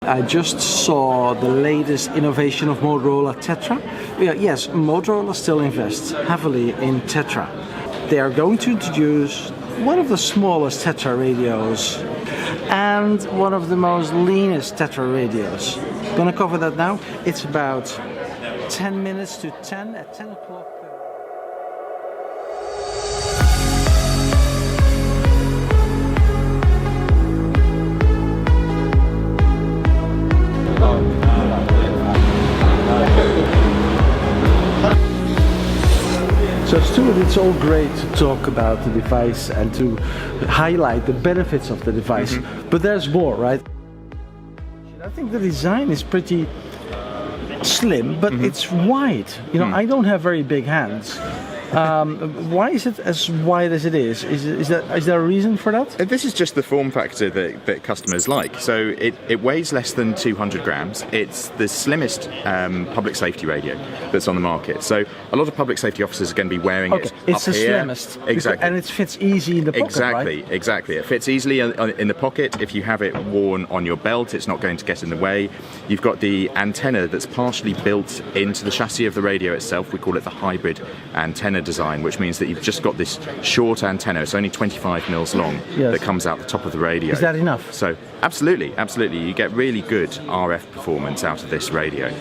I just saw the latest innovation of Motorola TETRA. Yes, Motorola still invests heavily in TETRA. They are going to introduce one of the smallest TETRA radios and one of the most leanest TETRA radios. Gonna cover that now. It's about 10 minutes to 10 at 10 o'clock. So Stuart, it's all great to talk about the device and to highlight the benefits of the device, but there's more, right? I think the design is pretty slim, but it's wide. You know, I don't have very big hands. Why is it as wide as it is? Is there a reason for that? This is just the form factor that customers like. So it weighs less than 200 grams. It's the slimmest public safety radio that's on the market. So a lot of public safety officers are going to be wearing it it's up the here. slimmest. Exactly. And it fits easy in the pocket, right? Exactly. It fits easily in the pocket. If you have it worn on your belt, it's not going to get in the way. You've got the antenna that's partially built into the chassis of the radio itself. We call it the hybrid antenna design, which means that you've just got this short antenna. It's only 25 mils long that comes out the top of the radio. Is that enough? So absolutely. You get really good RF performance out of this radio.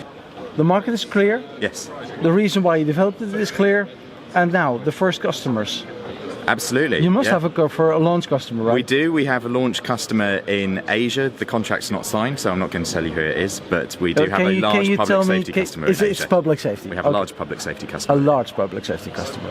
The market is clear. Yes. The reason why you developed it is clear. And now the first customers. Absolutely. You must have a launch customer, right? We do. We have a launch customer in Asia. The contract's not signed, so I'm not going to tell you who it is, but we do have a large public safety customer in Asia. It's public safety? We have a large public safety customer. A large public safety customer.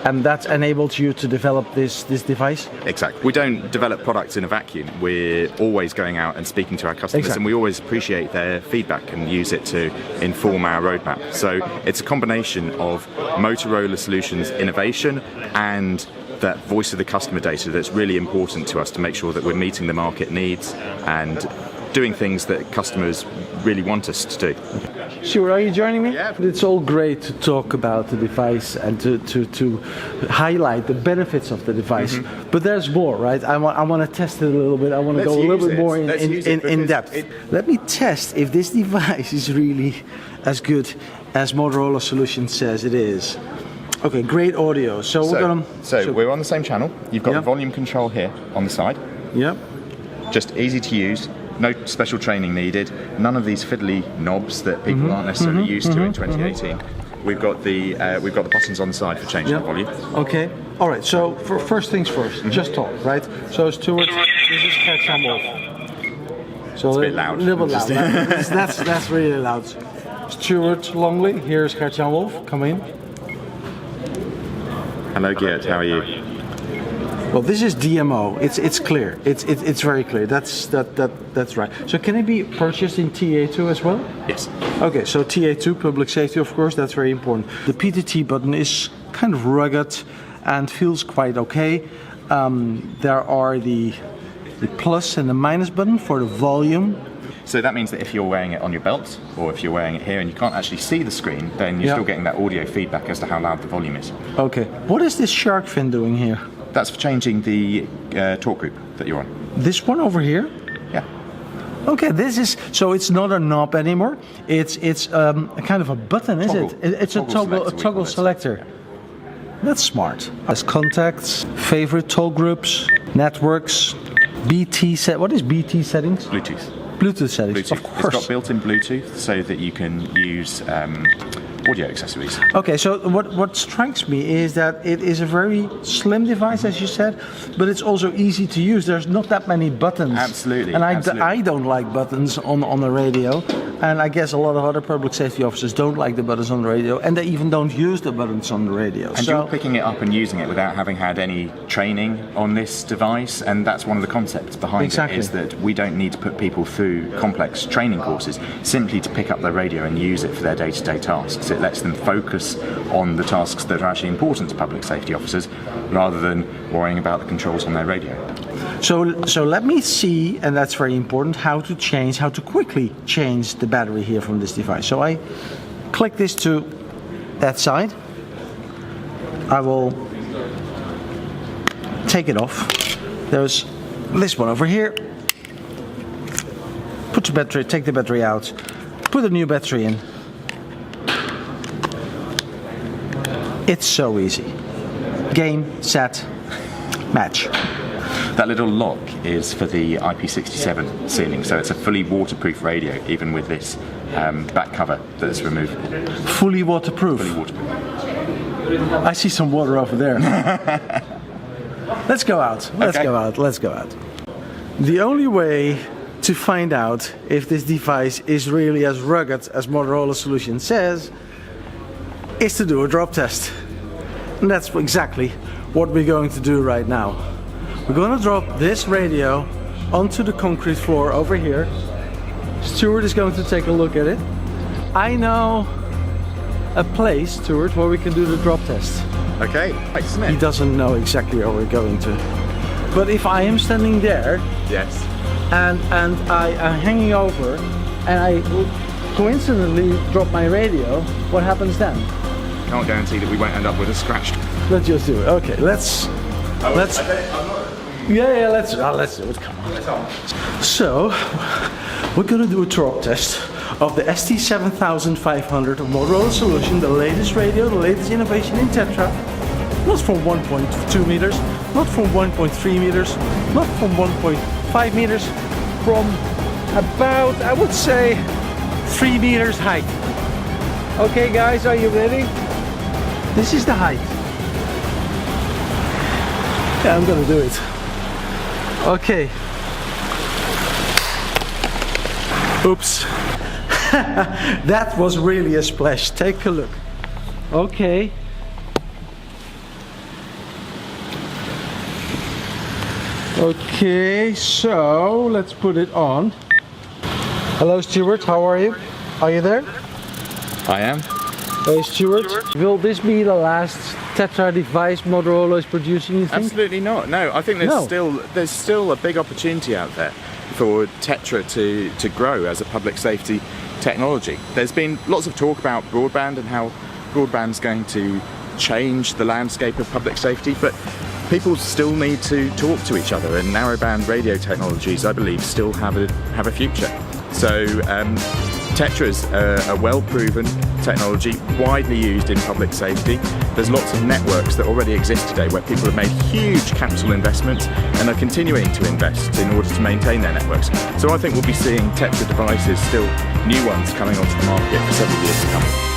And that enabled you to develop this device? Exactly. We don't develop products in a vacuum. We're always going out and speaking to our customers, and we always appreciate their feedback and use it to inform our roadmap. So it's a combination of Motorola Solutions innovation and that voice of the customer data that's really important to us to make sure that we're meeting the market needs and doing things that customers really want us to do. Stuart, are you joining me? Yeah. It's all great to talk about the device and to highlight the benefits of the device, but there's more, right? I want to test it a little bit. I want to go a little bit more in depth. Let me test if this device is really as good as Motorola Solutions says it is. Okay, great audio. So we're on the same channel. You've got the volume control here on the side. Yep. Just easy to use. No special training needed. None of these fiddly knobs that people aren't necessarily used to in 2018. We've got the buttons on the side for changing the volume. Okay. All right. So for first things first, just talk, right? So Stuart, this is Gert-Jan Wolf. So it's a bit loud. A little bit loud. That's really loud. Stuart Longley. Here's Gert-Jan Wolf. Come in. Hello, Geert. How are you? Well, this is DMO. It's clear. It's very clear. That's right. So can it be purchased in TA2 as well? Yes. Okay. So TA2 public safety, of course. That's very important. The PTT button is kind of rugged and feels quite okay. There are the plus and the minus button for the volume. So that means that if you're wearing it on your belt, or if you're wearing it here and you can't actually see the screen, then you're still getting that audio feedback as to how loud the volume is. Okay. What is this shark fin doing here? That's for changing the talk group that you're on. This one over here? Yeah. Okay, this is, so it's not a knob anymore. It's a kind of a button, is it? It's a toggle selector. Yeah. That's smart. As contacts, favorite talk groups, networks, BT set. What is BT settings? Bluetooth settings, of course. It's got built-in Bluetooth so that you can use audio accessories. Okay, so what strikes me is that it is a very slim device, as you said, but it's also easy to use. There's not that many buttons. Absolutely. And I don't like buttons on the radio, and I guess a lot of other public safety officers don't like the buttons on the radio, and they even don't use the buttons on the radio. And you're picking it up and using it without having had any training on this device, and that's one of the concepts behind it, is that we don't need to put people through complex training courses simply to pick up their radio and use it for their day-to-day tasks. It lets them focus on the tasks that are actually important to public safety officers rather than worrying about the controls on their radio. So let me see, and that's very important, how to quickly change the battery here from this device. So I click this to that side. I will take it off. There's this one over here. Put put your battery, take the battery out, put a new battery in. It's so easy. Game, set, match. That little lock is for the IP67 sealing, so it's a fully waterproof radio, even with this back cover that's removed. Fully waterproof? Fully waterproof. I see some water over there. Let's go out. Let's Okay. go out. Let's go out. The only way to find out if this device is really as rugged as Motorola Solutions says is to do a drop test. And that's exactly what we're going to do right now. We're going to drop this radio onto the concrete floor over here. Stuart is going to take a look at it. I know a place, Stuart, where we can do the drop test. Okay, thanks, Smith. He doesn't know exactly where we're going to. But if I am standing there Yes. and I am hanging over and I will coincidentally drop my radio, what happens then? Can't guarantee that we won't end up with a scratched. Let's just do it. Okay, let's. Yeah, let's do it. Come on. So, we're gonna do a drop test of the ST7500 of Motorola Solutions, the latest radio, the latest innovation in TETRA. Not from 1.2 meters, not from 1.3 meters, not from 1.5 meters, from about, I would say, 3 meters height. Okay, guys, are you ready? This is the height. Yeah, I'm gonna do it. Okay. Oops. That was really a splash. Take a look. Okay. Okay, so let's put it on. Hello, Stuart. How are you? Are you there? I am. Hey, Stuart. Will this be the last TETRA device Motorola is producing, you think? Absolutely not. No, I think there's still a big opportunity out there for TETRA to grow as a public safety technology. There's been lots of talk about broadband and how broadband's going to change the landscape of public safety, but people still need to talk to each other, and narrowband radio technologies, I believe, still have a future. So TETRA's a well-proven technology, widely used in public safety. There's lots of networks that already exist today where people have made huge capital investments and are continuing to invest in order to maintain their networks. So I think we'll be seeing TETRA devices, still new ones, coming onto the market for several years to come.